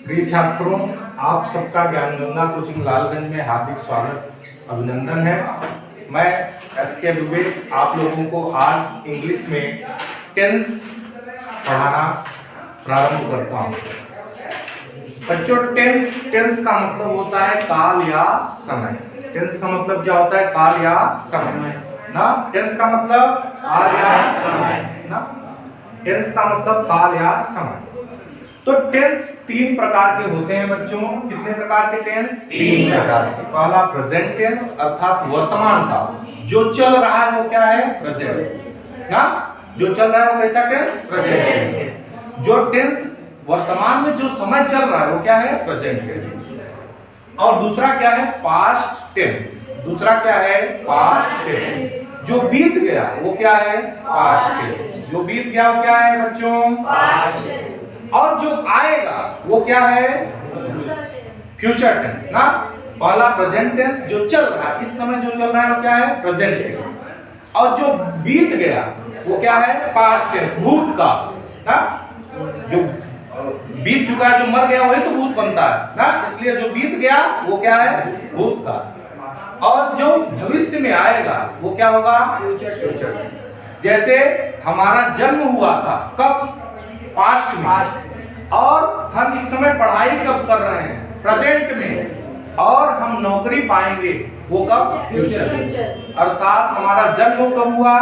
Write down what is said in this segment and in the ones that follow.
प्रिय छात्रों, आप सबका ज्ञान गंगा कोचिंग लालगंज में हार्दिक स्वागत अभिनंदन है। मैं एस.के. दुबे आप लोगों को आज इंग्लिश में टेंस पढ़ाना प्रारंभ करता हूँ। बच्चों, टेंस का मतलब होता है काल या समय। टेंस का मतलब क्या होता है? काल या समय ना। टेंस का मतलब काल या समय ना। टेंस का मतलब काल या समय। तो टेंस तीन प्रकार के होते हैं बच्चों। कितने प्रकार के टेंस? तीन प्रकार के। पहला प्रेजेंट टेंस अर्थात वर्तमान काल, जो चल रहा है वो क्या है? प्रेजेंट ना। जो चल रहा है वो कैसा टेंस? प्रेजेंट। जो टेंस वर्तमान में जो समय चल रहा है वो क्या है? Present tense. और दूसरा क्या है? Past tense. दूसरा क्या है? Past tense. जो बीत गया वो क्या है? Past tense. जो बीत गया वो क्या है बच्चों? Past tense. और जो आएगा वो क्या है? फ्यूचर टेंस ना। पहला प्रेजेंट टेंस, जो चल रहा है, इस समय जो चल रहा है वो क्या है? Present tense. और जो बीत गया वो क्या है? पास्ट टेंस, भूतकाल ना। जो बीत चुका है, जो मर गया वही तो भूत बनता है ना। इसलिए जो बीत गया वो क्या है? भूतकाल। और जो भविष्य में आएगा वो क्या होगा? फ्यूचर। जैसे हमारा जन्म हुआ था कब? पास्ट में। और हम इस समय पढ़ाई कब कर रहे हैं? प्रेजेंट में। और हम नौकरी पाएंगे वो कब? फ्यूचर। अर्थात हमारा जन्म कब हुआ?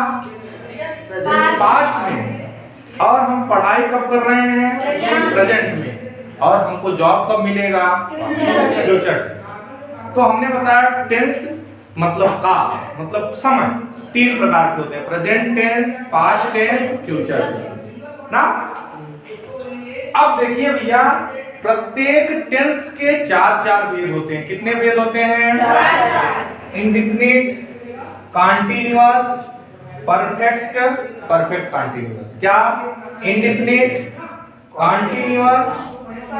पास्ट में। और हम पढ़ाई कब कर रहे हैं? प्रेजेंट में। और हमको जॉब कब मिलेगा? फ्यूचर। तो हमने बताया टेंस मतलब काल, मतलब समय। तीन प्रकार के होते हैं, present tense, past tense, future tense ना। अब देखिए भैया, प्रत्येक टेंस के चार चार भेद होते हैं। कितने भेद होते हैं? Indefinite, continuous, perfect, perfect continuous. क्या? इंडेफिनिट, कॉन्टिन्यूअस,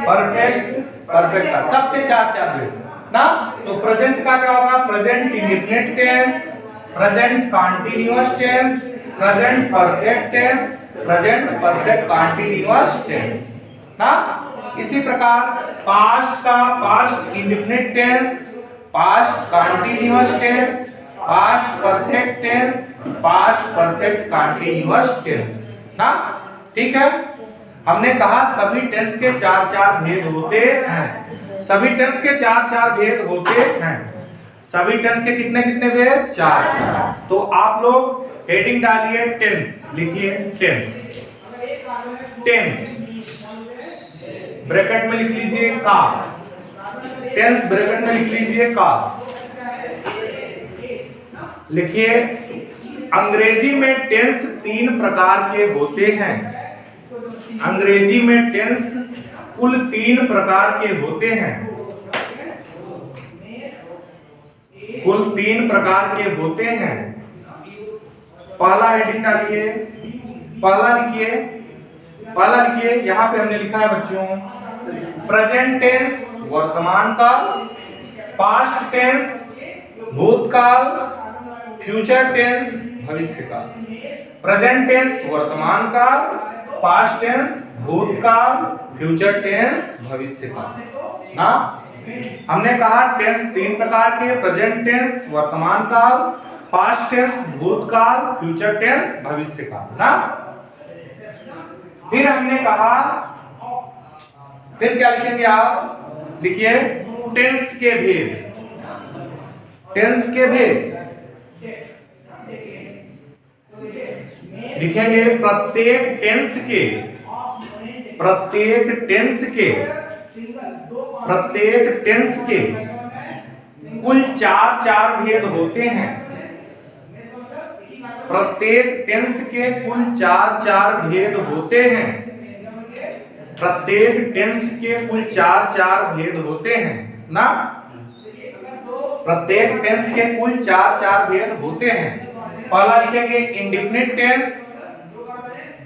परफेक्ट, परफेक्ट, सबके चार चार भेद ना। तो प्रेजेंट का क्या होगा? Present indefinite tense, present continuous tense, present perfect tense, present perfect continuous tense ना। इसी प्रकार पास्ट का past indefinite tense, past continuous tense, past perfect tense, past perfect continuous tense ना। ठीक है, हमने कहा सभी टेंस के चार चार भेद होते हैं। सभी टेंस के चार चार भेद होते हैं। सभी टेंस के कितने कितने भेद? चार चार। तो आप लोग हेडिंग डालिए टेंस, लिखिए टेंस। टेंस ब्रैकेट में लिख लीजिए काल। टेंस ब्रैकेट में लिख लीजिए काल। लिखिए अंग्रेजी में टेंस तीन प्रकार के होते हैं। अंग्रेजी में टेंस कुल तीन प्रकार के होते हैं। कुल तीन प्रकार के होते हैं। पहला हेडिंग डालिए, पहला लिखिए, पहला लिखिए। यहां पे हमने लिखा है बच्चों प्रेजेंट टेंस वर्तमान काल, पास्ट टेंस भूतकाल, फ्यूचर टेंस भविष्य काल। प्रेजेंट टेंस वर्तमान काल, पास्ट टेंस भूतकाल, फ्यूचर टेंस भविष्य काल ना। हमने कहा टेंस तीन प्रकार के, प्रेजेंट टेंस वर्तमान काल, पास्ट टेंस भूतकाल, फ्यूचर टेंस भविष्य काल ना। फिर हमने कहा, फिर क्या लिखेंगे आप? लिखिए टेंस के भेद। टेंस के भेद लिखेंगे प्रत्येक टेंस के, प्रत्येक टेंस के, प्रत्येक टेंस के कुल चार चार भेद होते हैं। प्रत्येक टेंस के कुल चार चार भेद होते हैं। प्रत्येक टेंस के कुल चार चार भेद होते हैं ना। प्रत्येक टेंस के कुल चार चार भेद होते हैं। पहला लिखेंगे इंडेफिनिट टेंस।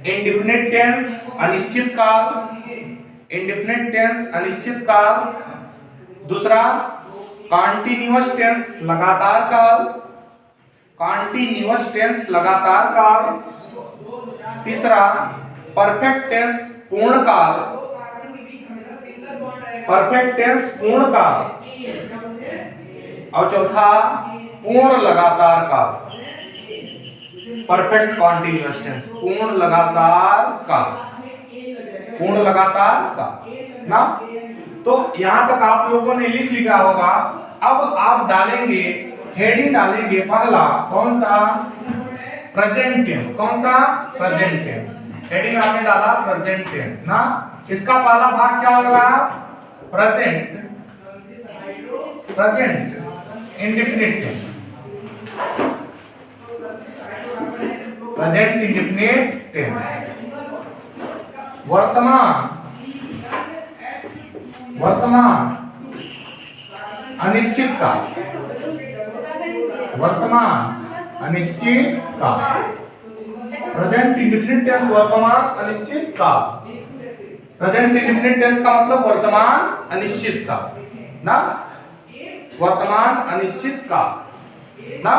इंडेफिनिट टेंस अनिश्चित काल, इंडेफिनिट टेंस अनिश्चित काल। दूसरा कॉन्टिन्यूअस टेंस लगातार काल, कॉन्टिन्यूअस टेंस लगातार काल। तीसरा परफेक्ट टेंस पूर्ण काल। परफेक्ट टेंस पूर्ण काल, और चौथा पूर्ण लगातार काल, परफेक्ट कॉन्टिन्यूअस टेंस, पूर्ण लगातार काल, पूर्ण लगातार काल ना। तो यहां तक आप लोगों ने लिख लिया होगा। अब आप डालेंगे, हेडिंग डालेंगे पहला, कौन सा? Present tense. कौन सा? Present tense. हेडिंग आपने डाला प्रेजेंट टेंस ना। इसका पहला भाग क्या होगा? Present, present indefinite tense, present indefinite tense. वर्तमान, वर्तमान अनिश्चित काल, वर्तमान अनिश्चित काल, प्रेजेंट इंडेफिनिट टेंस वर्तमान अनिश्चित काल। प्रेजेंट इंडेफिनिट टेंस का मतलब वर्तमान अनिश्चित काल ना, वर्तमान अनिश्चित काल ना।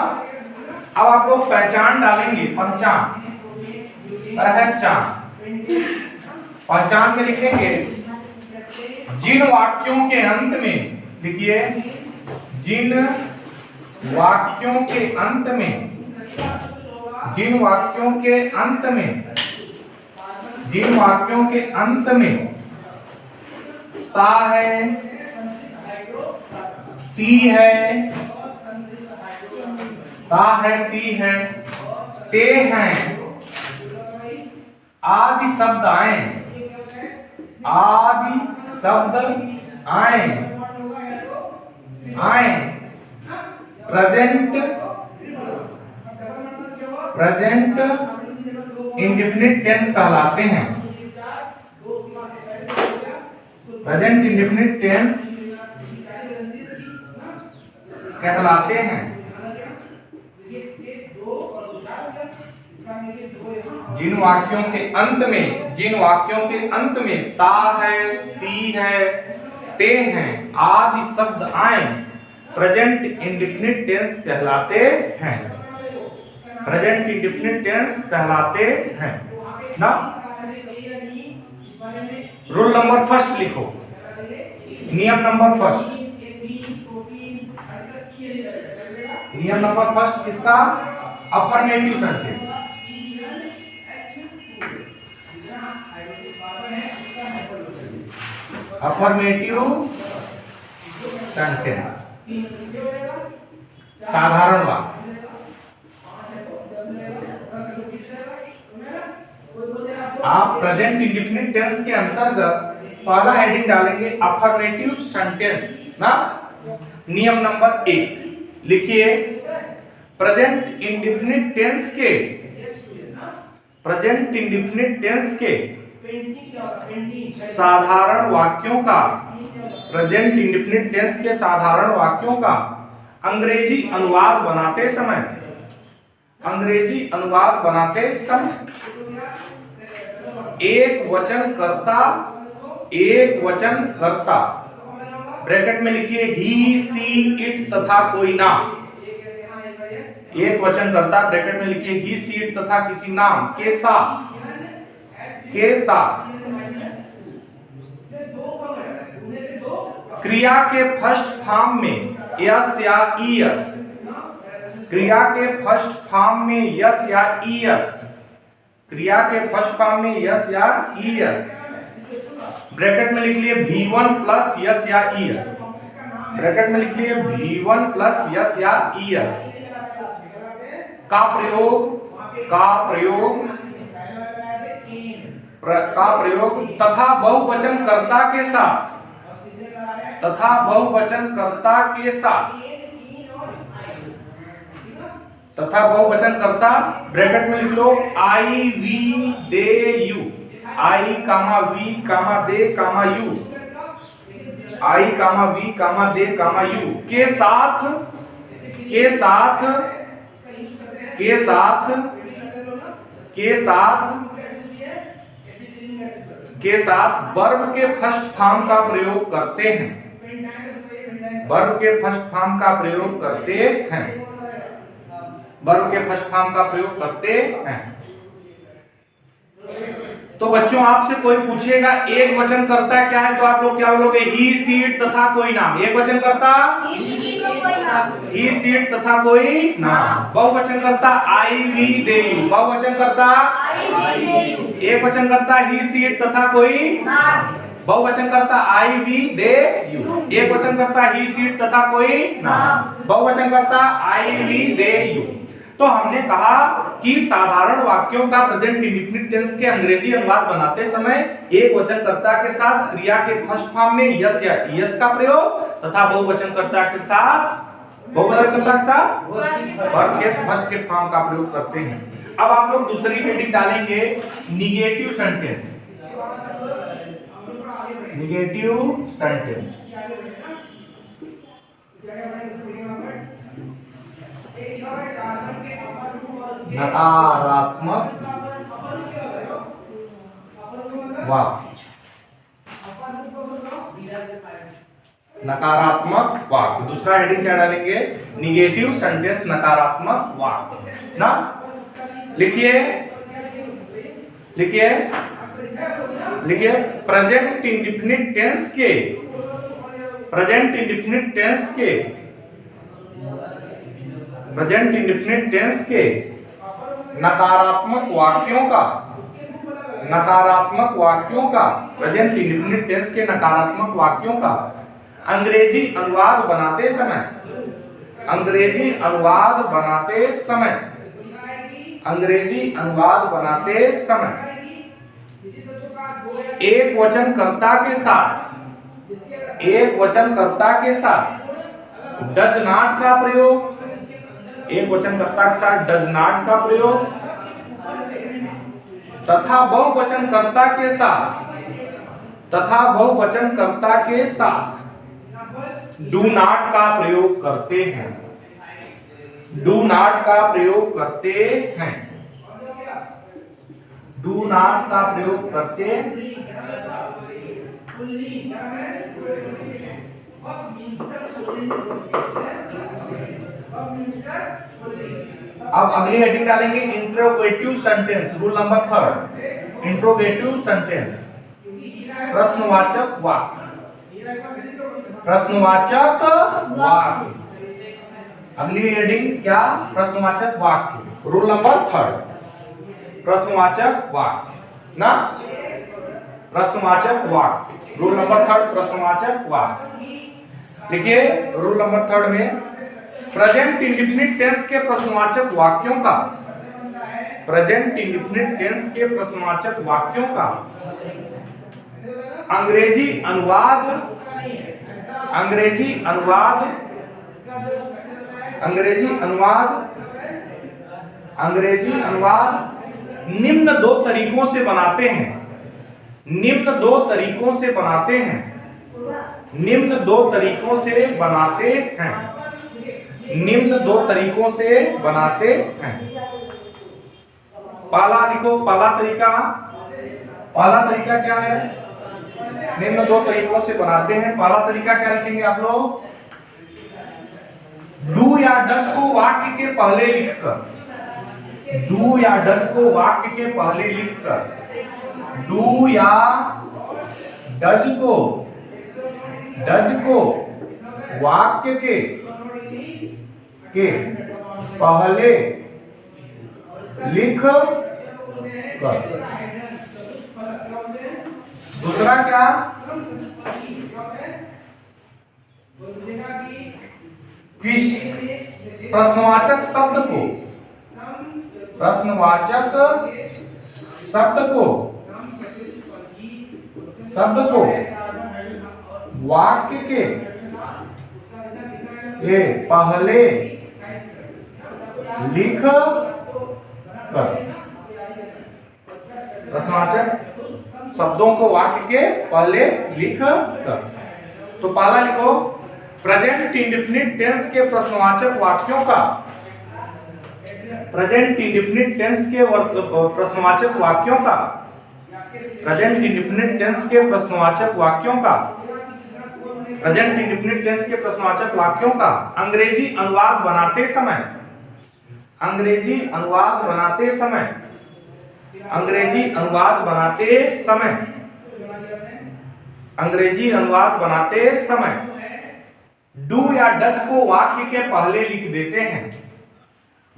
अब आप लोग पहचान डालेंगे, पहचान, पहचान, पहचान में लिखेंगे जिन वाक्यों के अंत में, लिखिए जिन वाक्यों के अंत में, जिन वाक्यों के अंत में, जिन वाक्यों के अंत में ता है, ती है, ता है, ती है, ते हैं आदि शब्द आए, आदि शब्द आए, आए प्रेजेंट, प्रेजेंट इंडेफिनिट टेंस कहलाते हैं। प्रेजेंट इंडेफिनिट टेंस कहलाते हैं। जिन वाक्यों के अंत में, जिन वाक्यों के अंत में ता है, ती है, ते हैं आदि शब्द आए, प्रेजेंट इंडेफिनिट टेंस कहलाते हैं। प्रेजेंट इंडेफिनिट टेंस कहलाते हैं ना। रूल नंबर फर्स्ट लिखो, नियम नंबर फर्स्ट, नियम नंबर फर्स्ट किसका? अफर्मेटिव सेंटेंस, अफर्मेटिव सेंटेंस, साधारण वाक्य। आप प्रेजेंट इंडेफिनिट टेंस के अंतर्गत पहला हेडिंग डालेंगे अफर्मेटिव सेंटेंस ना। नियम नंबर 1 लिखिए, प्रेजेंट इंडेफिनिट टेंस के, प्रेजेंट इंडेफिनिट टेंस के साधारण वाक्यों का, प्रेजेंट इंडेफिनिट टेंस के साधारण वाक्यों का अंग्रेजी अनुवाद बनाते समय, अंग्रेजी अनुवाद बनाते समय एक वचन कर्ता, एक वचन कर्ता, ब्रैकेट में लिखिए ही, सी, इट तथा कोई नाम, एक वचन कर्ता ब्रैकेट में लिखिए ही, सी, इट तथा किसी नाम के साथ, के साथ क्रिया के फर्स्ट फॉर्म में यस या ईएस, क्रिया के फर्स्ट फॉर्म में यस या ईएस, क्रिया के फर्स्ट फॉर्म में यस या ईएस, ब्रैकेट में लिख लिए V1 प्लस यस या ईएस, ब्रैकेट में लिख लिए V1 प्लस यस या ईएस का प्रयोग, का प्रयोग, का प्रयोग तथा बहुवचन कर्ता के साथ, तथा बहुवचन कर्ता के साथ, तथा बहुवचन कर्ता ब्रैकेट में लिख लो I, we, they, you, I comma we comma they comma you, I comma we comma they comma you के साथ, के साथ, के साथ, के साथ, के साथ वर्ब के फर्स्ट फॉर्म का प्रयोग करते हैं, वर्ब के फर्स्ट फॉर्म का प्रयोग करते हैं, वर्ब के फर्स्ट फॉर्म का प्रयोग करते हैं। तो बच्चों आपसे कोई पूछेगा एक वचन करता क्या है, तो आप लोग क्या बोलोगे? ही सीट तथा कोई नाम। एक वचन करता ही सीट तथा कोई नाम। बहुवचन करता आई वी दे यू। बहुवचन करता एक वचन करता ही सीट तथा कोई नाम। बहुवचन करता आई वी दे यू। एक वचन करता ही सीट तथा कोई नाम। बहुवचन करता आई वी दे यू। तो हमने कहा कि साधारण वाक्यों का प्रेजेंट इंडेफिनिट टेंस के अंग्रेजी अनुवाद बनाते समय एक वचनकर्ता के साथ क्रिया के फर्स्ट फॉर्म में यस या ईएस का प्रयोग तथा बहुवचनकर्ता के साथ वर्ब के फर्स्ट के फॉर्म का प्रयोग करते हैं। अब आप लोग दूसरी हेडिंग डालेंगे निगेटिव सेंटेंस। निगेटिव सेंटेंस नकारात्मक वाक्य। नकारात्मक वाक्य। दूसरा हेडिंग क्या डालेंगे? निगेटिव सेंटेंस, नकारात्मक वाक्य ना। लिखिए लिखिए लिखिए प्रेजेंट इंडेफिनिट टेंस के प्रेजेंट इंडेफिनिट टेंस के प्रेजेंट इंडेफिनिट टेंस के नकारात्मक वाक्यों का प्रेजेंट इंडेफिनिट टेंस के नकारात्मक वाक्यों का अंग्रेजी अनुवाद बनाते समय एक वचनकर्ता के साथ डज नॉट का प्रयोग, एक वचनकर्ता के साथ डज नॉट का प्रयोग तथा बहुवचनकर्ता के साथ डू नॉट का प्रयोग करते हैं। डू नॉट का प्रयोग करते हैं। डू नॉट का प्रयोग करते अब अगली हेडिंग डालेंगे interrogative sentence. Rule number 3 interrogative sentence, प्रश्नवाचक वाक्य। प्रश्नवाचक वाक्य। अगली हेडिंग क्या? प्रश्नवाचक वाक्य। रूल नंबर 3 प्रश्नवाचक वाक्य ना। प्रश्नवाचक वाक्य। रूल नंबर 3 प्रश्नवाचक वाक्य। देखिए रूल नंबर 3 में प्रेजेंट इंडेफिनिट टेंस के प्रश्नवाचक वाक्यों का अंग्रेजी अनुवाद निम्न दो तरीकों से बनाते हैं। निम्न दो तरीकों से बनाते हैं। पहला लिखो। पहला तरीका क्या है? निम्न दो तरीकों से बनाते हैं। पहला तरीका क्या लिखेंगे आप लोग? डू या डज को वाक्य के पहले लिखकर, डू या डज को वाक्य के पहले लिखकर, डू या डज को वाक्य के पहले लिख कर। दूसरा क्या? प्रश्नवाचक शब्द को वाक्य के पहले लिख कर। प्रश्नवाचक शब्दों को वाक्य के पहले लिख कर। तो पहला लिखो प्रेजेंट इंडेफिनिट टेंस के प्रश्नवाचक वाक्यों का प्रेजेंट इंडेफिनिट टेंस के प्रश्नवाचक वाक्यों का प्रेजेंट इंडेफिनिट टेंस के प्रश्नवाचक वाक्यों का प्रेजेंट इंडेफिनिट टेंस के प्रश्नवाचक वाक्यों का अंग्रेजी अनुवाद बनाते समय अंग्रेजी अनुवाद बनाते समय डू या डज को वाक्य के पहले लिख देते हैं।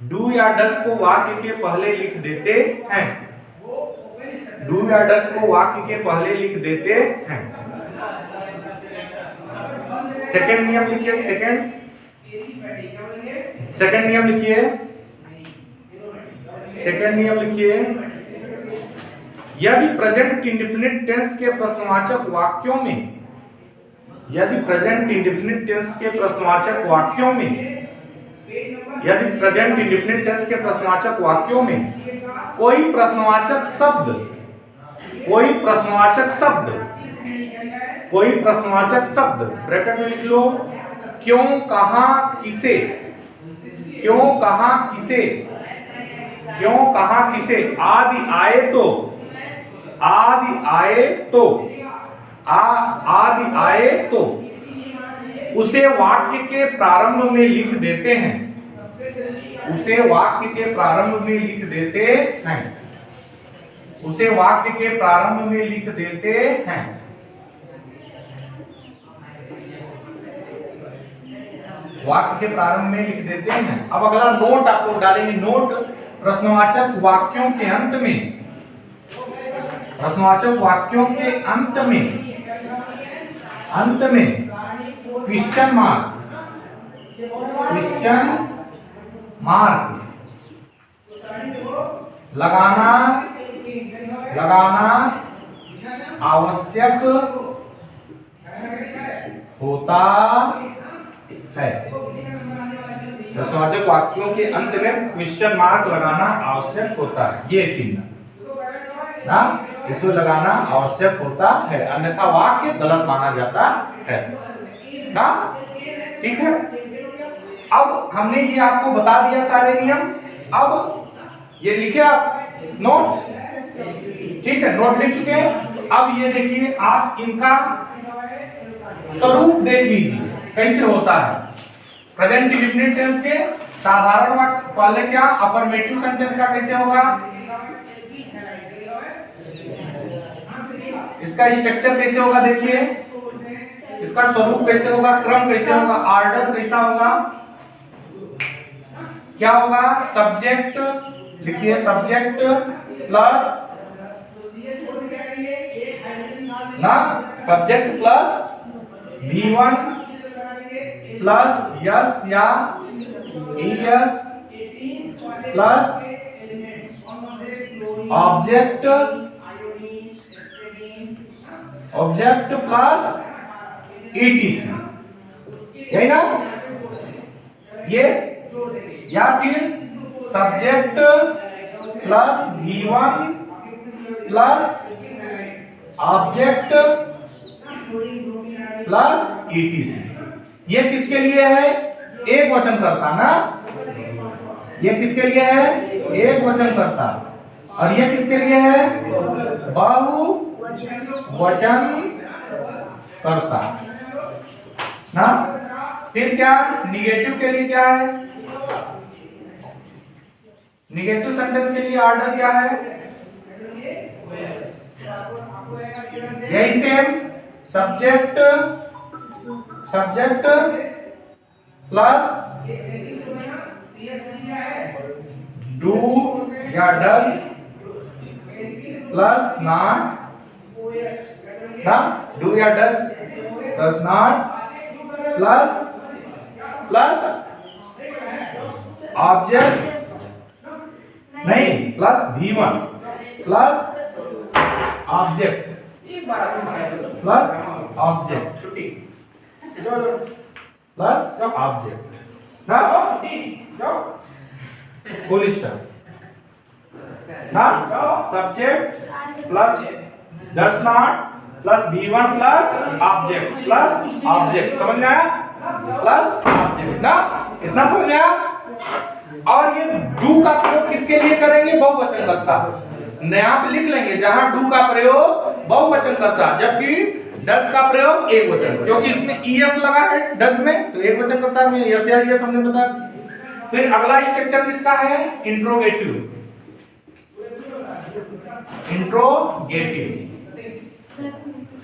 डू या डज को वाक्य के पहले लिख देते हैं। डू या डज को वाक्य के पहले लिख देते हैं। सेकंड नियम लिखिए। सेकंड नियम लिखिए। सेकंड नियम लिखिए। यदि प्रेजेंट इंडेफिनिट टेंस के प्रश्नवाचक वाक्यों में यदि प्रेजेंट इंडेफिनिट टेंस के प्रश्नवाचक वाक्यों में कोई प्रश्नवाचक शब्द ब्रैकेट में लिख लो, क्यों, कहां, किसे, आदि आए तो उसे वाक्य के प्रारंभ में लिख देते हैं। उसे वाक्य के प्रारंभ में लिख देते हैं। अब अगला नोट आप लोग डालेंगे। नोट प्रश्नवाचक वाक्यों के अंत में क्वेश्चन मार्क लगाना आवश्यक होता है। प्रश्नवाचक वाक्यों के अंत में क्वेश्चन मार्क लगाना आवश्यक होता है। ये चिन्ह ना इसको लगाना आवश्यक होता है, अन्यथा वाक्य गलत माना जाता है ना। ठीक है, अब हमने ये आपको बता दिया सारे नियम। अब ये लिखे आप नोट, ठीक है, नोट लिख चुके हैं। अब ये देखिए, आप इनका स्वरूप देख लीजिए कैसे होता है। प्रेजेंट इंडेफिनिट टेंस के साधारण वाक्य पहले क्या, अफर्मेटिव सेंटेंस का कैसे होगा, इसका स्ट्रक्चर कैसे होगा, देखिए इसका स्वरूप कैसे होगा, क्रम कैसे होगा, ऑर्डर कैसा होगा, क्या होगा, सब्जेक्ट लिखिए, सब्जेक्ट प्लस ना, subject plus V1 plus yes या ES plus object plus ETC, यही ना ये, या फिर subject plus V1 plus object plus ETC। ये किसके लिए है, एक वचन करता ना, ये किसके लिए है, एक वचन करता, और ये किसके लिए है, बहुवचन करता ना। फिर क्या, निगेटिव के लिए क्या है, निगेटिव सेंटेंस के लिए ऑर्डर क्या है, यही सेम, सब्जेक्ट प्लस डू या डज प्लस नॉट ना, डू या does plus not plus object नहीं, plus V1 plus object plus object ना, फुल स्टॉप ना, subject plus does not plus V1 plus object, समझ में आया, प्लस ऑब्जेक्ट ना, इतना समझ में आया। और ये डू का प्रयोग किसके लिए करेंगे, बहुवचन करता, नया पे लिख लेंगे जहां डू का प्रयोग बहुवचन करता, जबकि डज का प्रयोग एक वचन, क्योंकि इसमें ES लगा है डज में, तो एक वचन करता है, यस या ES हमने बताया। फिर अगला स्ट्रक्चर किसका है, interrogative, interrogative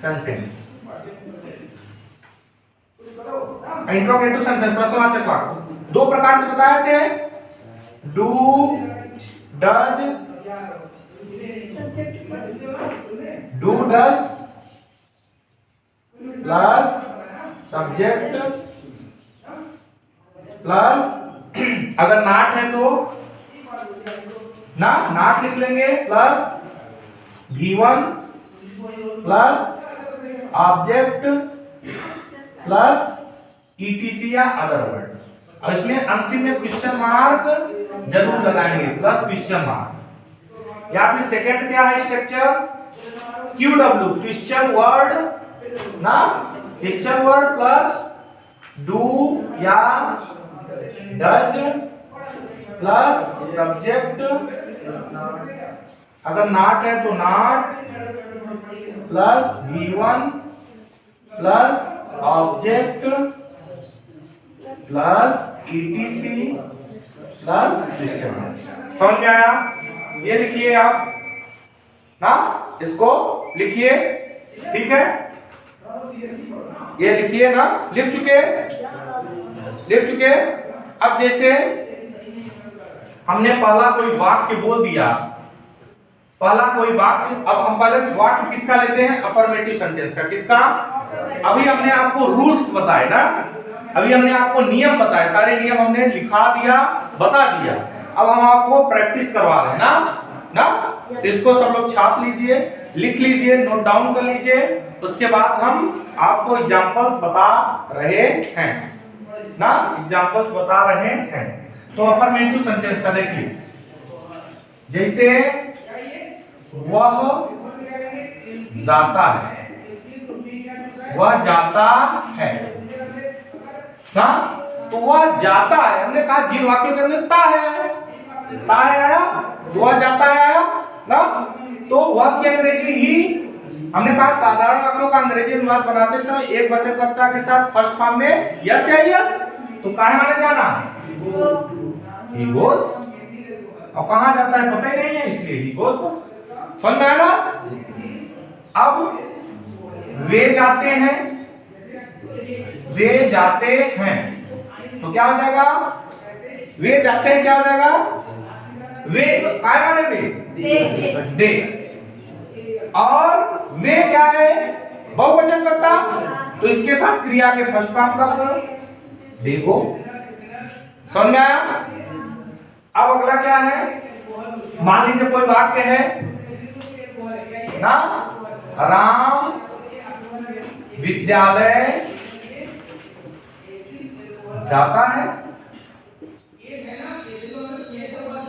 sentence, interrogative sentence प्रश्नवाचक वाक्य दो प्रकार से बताए थे, do, does, do does plus subject plus अगर नॉट है तो ना नॉट लिख लेंगे plus V1 plus object plus ETC या अदर वर्ड, और इसमें अंतिम में क्वेश्चन मार्क जरूर लगाएंगे प्लस क्वेश्चन मार्क। यहाँ पे सेकंड क्या है स्ट्रक्चर, QW क्वेश्चन वर्ड ना, क्वेश्चन वर्ड प्लस डू या डज प्लस सब्जेक्ट, अगर नॉट है तो not plus V1 plus object plus ETC plus question. समझ में आया? ये लिखिए आप ना, इसको लिखिए, ठीक है, ये लिखिए ना, लिख चुके? अब जैसे हमने पहला कोई वाक्य बोल दिया, पहला कोई वाक्य, अब हम पहले वाक्य किसका लेते हैं, अफर्मेटिव सेंटेंस का। किसका? अभी हमने आपको रूल्स बताए ना, अभी हमने आपको नियम बताए, सारे नियम हमने लिखा दिया, बता दिया। अब हम आपको प्रैक्टिस करवा रहे हैं ना, तो इसको सब लोग छाप लीजिए, लिख लीजिए, नोट डाउन कर लीजिए। उसके बाद हम आपको एग्जांपल्स बता रहे हैं ना, एग्जांपल्स बता रहे हैं। तो अफर्मेटिव सेंटेंस का देखिए, जैसे वह जाता है, वह जाता है ना, तो वह जाता है, हमने कहा जिन वाक्यों के अंदर ता है आया, वह जाता है आया ना, तो वह की अंग्रेजी ही, हमने कहा साधारण वाक्यों का अंग्रेजी अनुवाद बनाते समय एक वचनकर्ता के साथ फर्स्ट फॉर्म में यस या यस, तो काहे माने जाना, he goes, और कहां जाता है पता ही नहीं है, इसलिए he goes बस। समझ में आया ना? अब वे जाते हैं, वे जाते हैं, तो क्या हो जाएगा, वे जाते हैं क्या हो जाएगा, वे काय माने वे, दे, और वे क्या है, बहुवचन करता, तो इसके साथ क्रिया के फर्स्ट फॉर्म का करो, देखो। समझ में आया? अब अगला क्या है, मान लीजिए कोई वाक्य है ना, राम विद्यालय जाता है,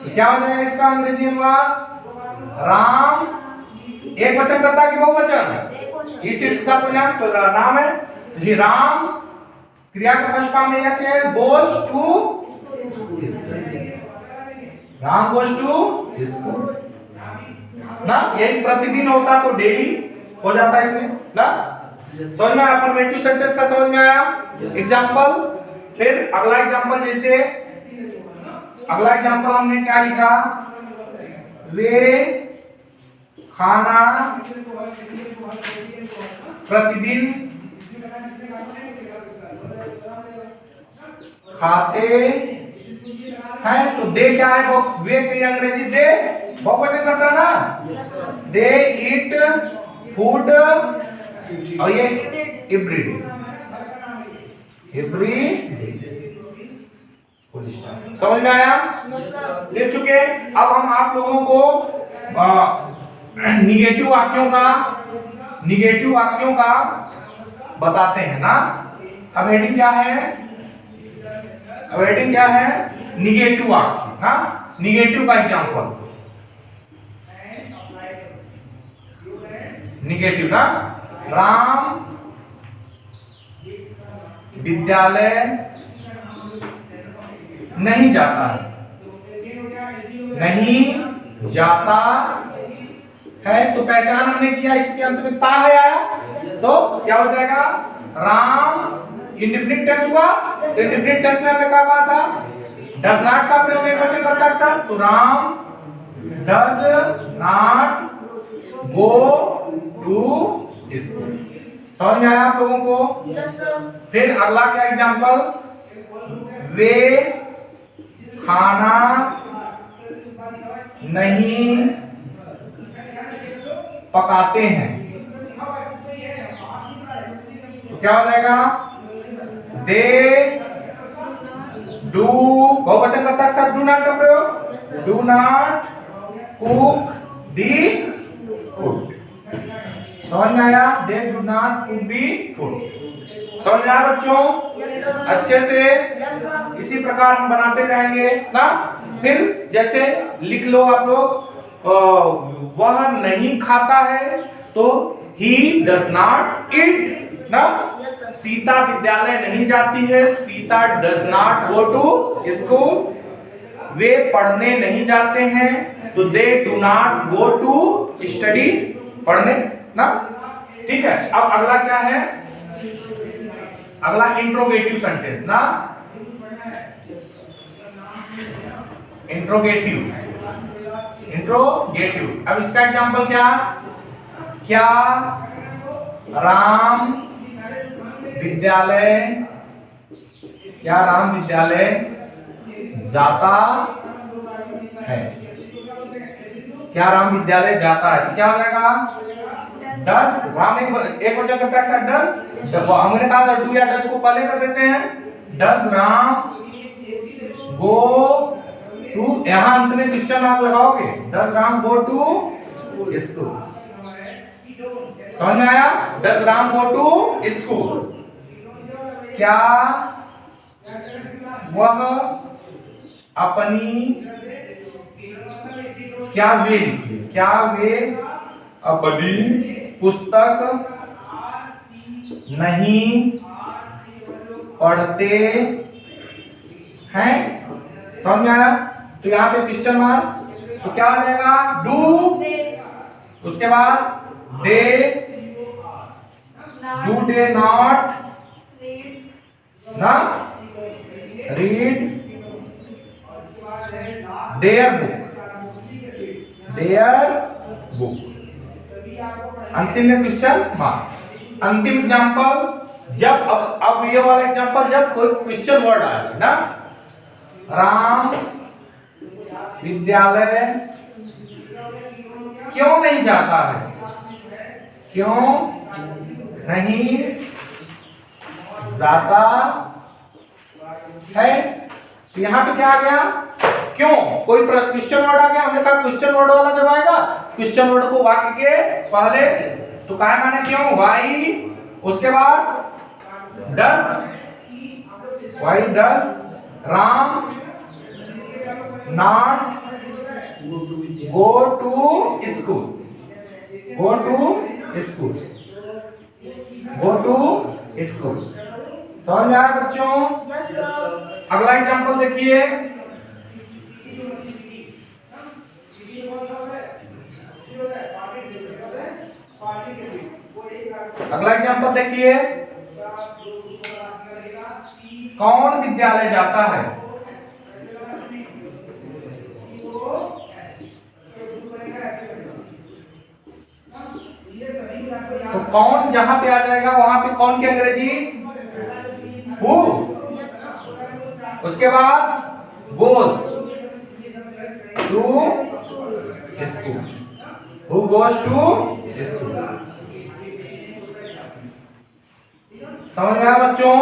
तो क्या हो जाएगा इसका अंग्रेजी अनुवाद, राम एक वचन करता कि बहुवचन, इस का कोई नाम तो नाम है, तो राम क्रिया का फर्स्ट फॉर्म में यस है, goes to, Ram goes to school ना, यही प्रतिदिन होता तो डेली हो जाता इसमें ना। समझ में आया? अफर्मेटिव सेंटेंस का समझ में आया? एग्जांपल, फिर अगला एग्जांपल, जैसे अगला एग्जांपल हमने क्या लिखा, वे खाना प्रतिदिन खाते हैं, तो दे क्या है, वो वे की अंग्रेजी दे बहुवचन करता ना, दे ईट फूड, और ये एवरीडे, समझ में आया? लिख चुके। अब हम आप लोगों को निगेटिव वाक्यों का बताते हैं ना। अब हेडिंग क्या है, निगेटिव वाक्य ना, निगेटिव का एग्जांपल, निगेटिव ना, राम विद्यालय नहीं जाता है, नहीं जाता है, तो पहचान हमने किया, इसके अंत में ता है आया, तो क्या हो जाएगा, राम इंडेफिनिट टेंस हुआ, इंडेफिनिट टेंस में हमने क्या कहा था, डज नॉट का प्रयोग एक वचन करता है साथ, तो Ram does not go to school. समझ में आया आप लोगों को? फिर अगला क्या एग्जांपल, वे खाना नहीं पकाते हैं। तो क्या हो जाएगा, दे डू, बहुवचन करता है डू नॉट का प्रयोग, do not cook the food. समझ में आया? दे do not cook the food. समझ में आया बच्चों? अच्छे से इसी प्रकार हम बनाते जाएंगे ना। फिर जैसे लिख लो आप लोग, वह नहीं खाता है तो ही डज नॉट ईट ना। सीता विद्यालय नहीं जाती है, Sita does not go to school. वे पढ़ने नहीं जाते हैं तो they do not go to study, पढ़ने ना। ठीक है, अब अगला क्या है, अगला इंट्रोगेटिव सेंटेंस ना, इंट्रोगेटिव। अब इसका एग्जांपल क्या, क्या राम विद्यालय जाता है? क्या राम विद्यालय जाता है? तो क्या हो जाएगा, डस। राम एक वचन करता है डस, हमने कहा था डू या डस को पहले कर देते हैं। डस राम गो टू, यहां अंत में क्वेश्चन मार्क लगाओगे, डस राम गो टू स्कूल। समझ में आया? डस राम गो टू स्कूल। क्या वह अपनी, क्या वे लिखिए, क्या वे अपनी पुस्तक नहीं पढ़ते हैं? समझ में आया? तो यहाँ पे क्वेश्चन मार्क, तो क्या आ जाएगा, डू, उसके बाद दे, डू दे नॉट ना रीड देयर बुक। अंतिम में क्वेश्चन मार्क। अंतिम एग्जांपल, जब अब ये वाला एग्जांपल, जब कोई क्वेश्चन वर्ड आए ना, राम विद्यालय क्यों नहीं जाता है? क्यों नहीं जाता है? तो यहां पे क्या आ गया, क्यों, कोई क्वेश्चन वर्ड आ गया। हमने कहा क्वेश्चन वर्ड वाला जब आएगा, क्वेश्चन वर्ड को वाक्य के पहले तो काय माने क्यों, वाई, उसके बाद does, why does Ram not go to school, go to school. समझ में आया बच्चों? अगला एग्जांपल देखिए, कौन विद्यालय जाता है? तो कौन जहां पे आ जाएगा वहां पे कौन की अंग्रेजी, हु, उसके बाद goes to school, who goes to school. समझ में आया बच्चों?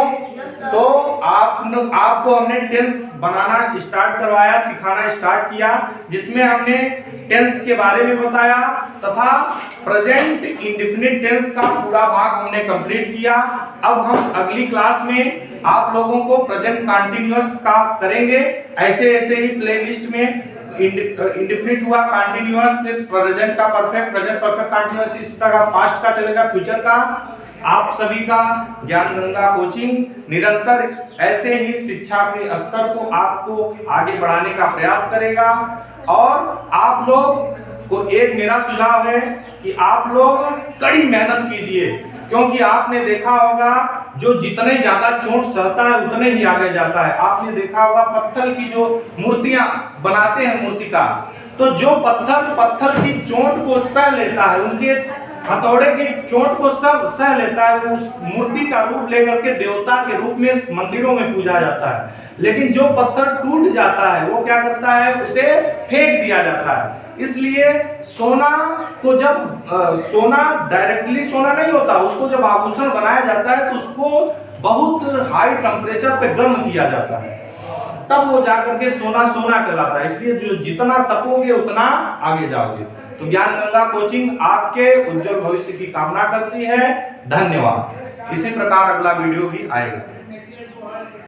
तो आपको हमने टेंस बनाना स्टार्ट करवाया, सिखाना स्टार्ट किया, जिसमें हमने टेंस के बारे में बताया तथा प्रेजेंट इंडेफिनिट टेंस का पूरा भाग हमने कंप्लीट किया। अब हम अगली क्लास में आप लोगों को प्रेजेंट कंटीन्यूअस का करेंगे। ऐसे ही प्लेलिस्ट में इंडेफिनिट हुआ, कंटीन्यूअस, फिर प्रेजेंट का परफेक्ट, प्रेजेंट परफेक्ट कंटीन्यूअस, इस तरह पास्ट का चलेगा, फ्यूचर का। आप सभी का ज्ञान गंगा कोचिंग निरंतर ऐसे ही शिक्षा के स्तर को आपको आगे बढ़ाने का प्रयास करेगा। और आप लोग को एक मेरा सुझाव है कि आप लोग कड़ी मेहनत कीजिए, क्योंकि आपने देखा होगा जो जितने ज्यादा चोट सहता है उतने ही आगे जाता है। आपने देखा होगा पत्थर की जो मूर्तियां बनाते हैं मूर्तिकार, तो जो पत्थर की चोट को सह लेता है, उनके हथौड़े की चोट को सब सह लेता है, वो उस मूर्ति का रूप लेकर के देवता के रूप में मंदिरों में पूजा जाता है। लेकिन जो पत्थर टूट जाता है वो क्या करता है, उसे फेंक दिया जाता है। इसलिए सोना को जब सोना डायरेक्टली सोना नहीं होता, उसको जब आभूषण बनाया जाता है तो उसको बहुत हाई टेम्परेचर पे गर्म किया जाता है, तब वो जाकर के सोना सोना कहलाता है। इसलिए जो जितना तपोगे उतना आगे जाओगे। तो ज्ञान गंगा कोचिंग आपके उज्जवल भविष्य की कामना करती है। धन्यवाद। इसी प्रकार अगला वीडियो भी आएगा।